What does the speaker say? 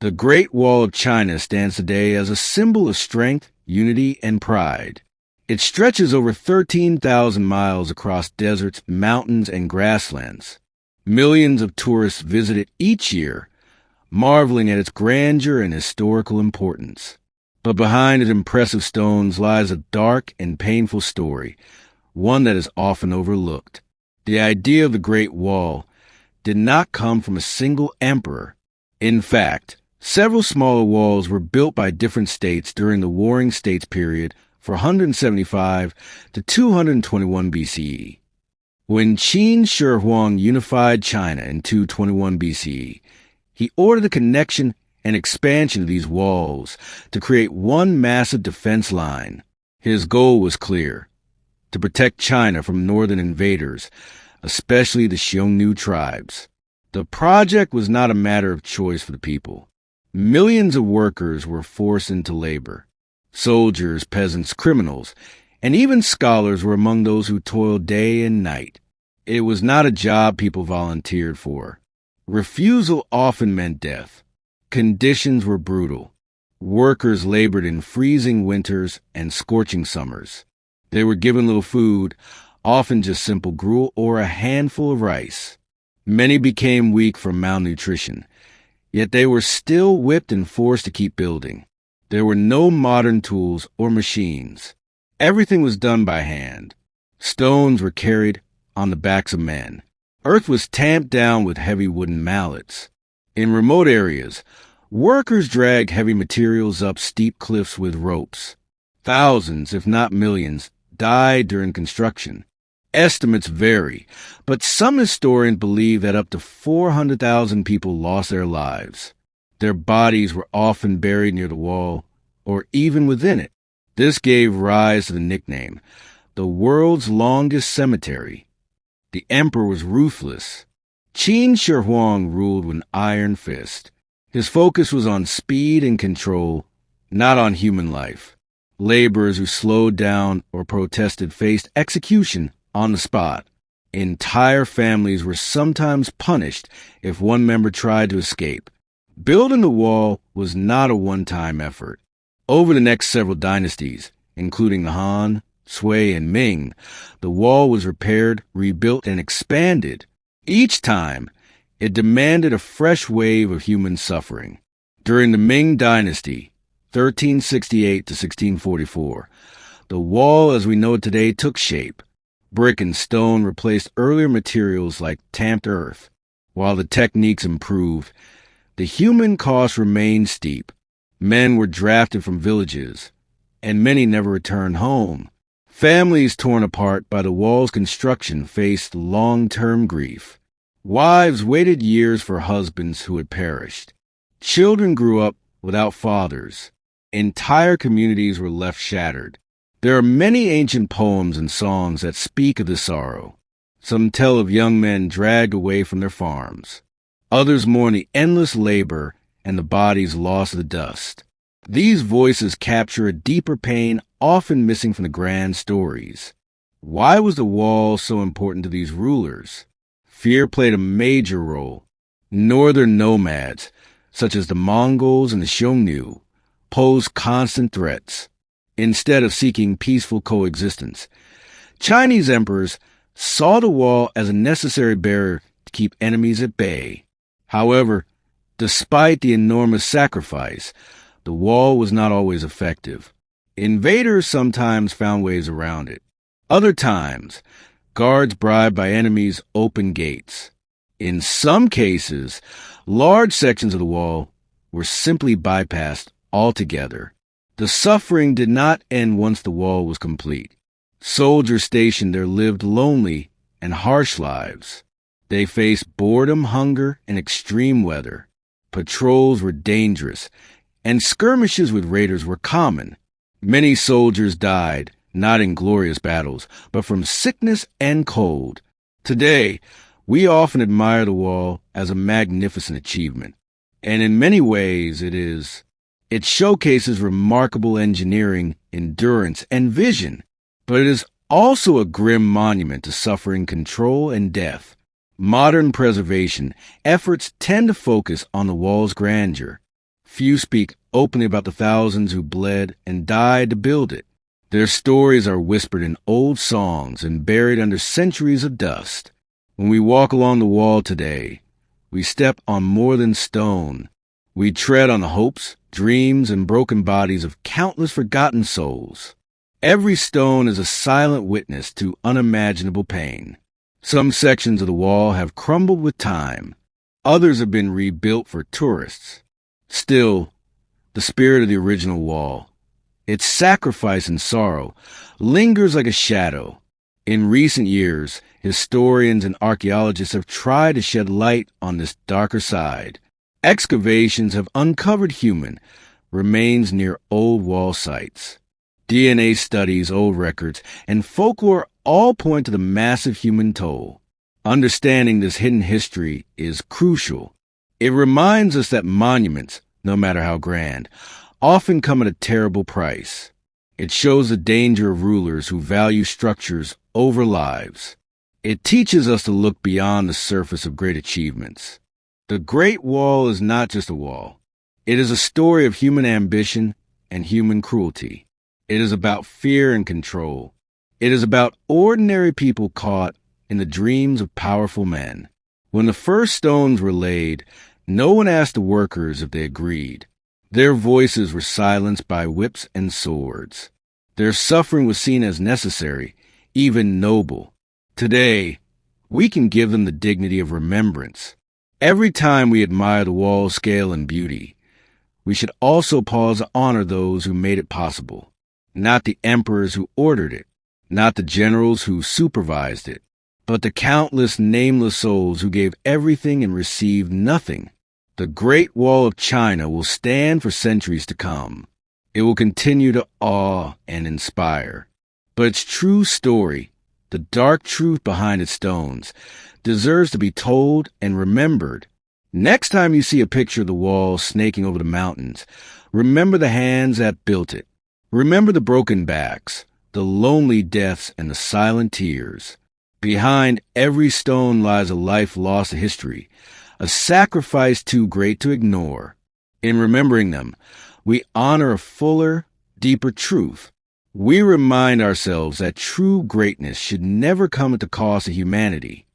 The Great Wall of China stands today as a symbol of strength, unity, and pride. It stretches over 13,000 miles across deserts, mountains, and grasslands. Millions of tourists visit it each year, marveling at its grandeur and historical importance. But behind its impressive stones lies a dark and painful story, one that is often overlooked. The idea of the Great Wall did not come from a single emperor. In fact, several smaller walls were built by different states during the Warring States period from 175 to 221 BCE. When Qin Shi Huang unified China in 221 BCE, he ordered the connection and expansion of these walls to create one massive defense line. His goal was clear: to protect China from northern invaders, especially the Xiongnu tribes. The project was not a matter of choice for the people. Millions of workers were forced into labor. Soldiers, peasants, criminals, and even scholars were among those who toiled day and night. It was not a job people volunteered for. Refusal often meant death. Conditions were brutal. Workers labored in freezing winters and scorching summers. They were given little food, often just simple gruel or a handful of rice. Many became weak from malnutrition, yet they were still whipped and forced to keep building. There were no modern tools or machines. Everything was done by hand. Stones were carried on the backs of men. Earth was tamped down with heavy wooden mallets. In remote areas, workers dragged heavy materials up steep cliffs with ropes. Thousands, if not millions, died during construction. Estimates vary, but some historians believe that up to 400,000 people lost their lives. Their bodies were often buried near the wall, or even within it. This gave rise to the nickname, the world's longest cemetery. The emperor was ruthless. Qin Shi Huang ruled with an iron fist. His focus was on speed and control, not on human life. Laborers who slowed down or protested faced execution on the spot. Entire families were sometimes punished if one member tried to escape. Building the wall was not a one-time effort. Over the next several dynasties, including the Han, Sui, and Ming, the wall was repaired, rebuilt, and expanded. Each time, it demanded a fresh wave of human suffering. During the Ming Dynasty, 1368 to 1644, the wall as we know it today took shape. Brick and stone replaced earlier materials like tamped earth. While the techniques improved, the human cost remained steep. Men were drafted from villages, and many never returned home. Families torn apart by the wall's construction faced long-term grief. Wives waited years for husbands who had perished. Children grew up without fathers. Entire communities were left shattered. There are many ancient poems and songs that speak of this sorrow. Some tell of young men dragged away from their farms. Others mourn the endless labor and the bodies lost to the dust. These voices capture a deeper pain often missing from the grand stories. Why was the wall so important to these rulers? Fear played a major role. Northern nomads, such as the Mongols and the Xiongnu, posed constant threats. Instead of seeking peaceful coexistence, Chinese emperors saw the wall as a necessary barrier to keep enemies at bay. However, despite the enormous sacrifice, the wall was not always effective. Invaders sometimes found ways around it. Other times, guards bribed by enemies opened gates. In some cases, large sections of the wall were simply bypassed altogether. The suffering did not end once the wall was complete. Soldiers stationed there lived lonely and harsh lives. They faced boredom, hunger, and extreme weather. Patrols were dangerous, and skirmishes with raiders were common. Many soldiers died, not in glorious battles, but from sickness and cold. Today, we often admire the wall as a magnificent achievement, and in many ways it is. It showcases remarkable engineering, endurance, and vision, but it is also a grim monument to suffering, control, and death. Modern preservation efforts tend to focus on the wall's grandeur. Few speak openly about the thousands who bled and died to build it. Their stories are whispered in old songs and buried under centuries of dust. When we walk along the wall today, we step on more than stone. We tread on the hopes, dreams, and broken bodies of countless forgotten souls. Every stone is a silent witness to unimaginable pain. Some sections of the wall have crumbled with time. Others have been rebuilt for tourists. Still, the spirit of the original wall, its sacrifice and sorrow, lingers like a shadow. In recent years, historians and archaeologists have tried to shed light on this darker side. Excavations have uncovered human remains near old wall sites. DNA studies, old records, and folklore all point to the massive human toll. Understanding this hidden history is crucial. It reminds us that monuments, no matter how grand, often come at a terrible price. It shows the danger of rulers who value structures over lives. It teaches us to look beyond the surface of great achievements. The Great Wall is not just a wall. It is a story of human ambition and human cruelty. It is about fear and control. It is about ordinary people caught in the dreams of powerful men. When the first stones were laid, no one asked the workers if they agreed. Their voices were silenced by whips and swords. Their suffering was seen as necessary, even noble. Today, we can give them the dignity of remembrance. Every time we admire the wall's scale and beauty, we should also pause to honor those who made it possible. Not the emperors who ordered it, not the generals who supervised it, but the countless nameless souls who gave everything and received nothing. The Great Wall of China will stand for centuries to come. It will continue to awe and inspire. But its true story, the dark truth behind its stones, deserves to be told and remembered. Next time you see a picture of the wall snaking over the mountains, remember the hands that built it. Remember the broken backs, the lonely deaths, and the silent tears. Behind every stone lies a life lost to history, a sacrifice too great to ignore. In remembering them, we honor a fuller, deeper truth. We remind ourselves that true greatness should never come at the cost of humanity.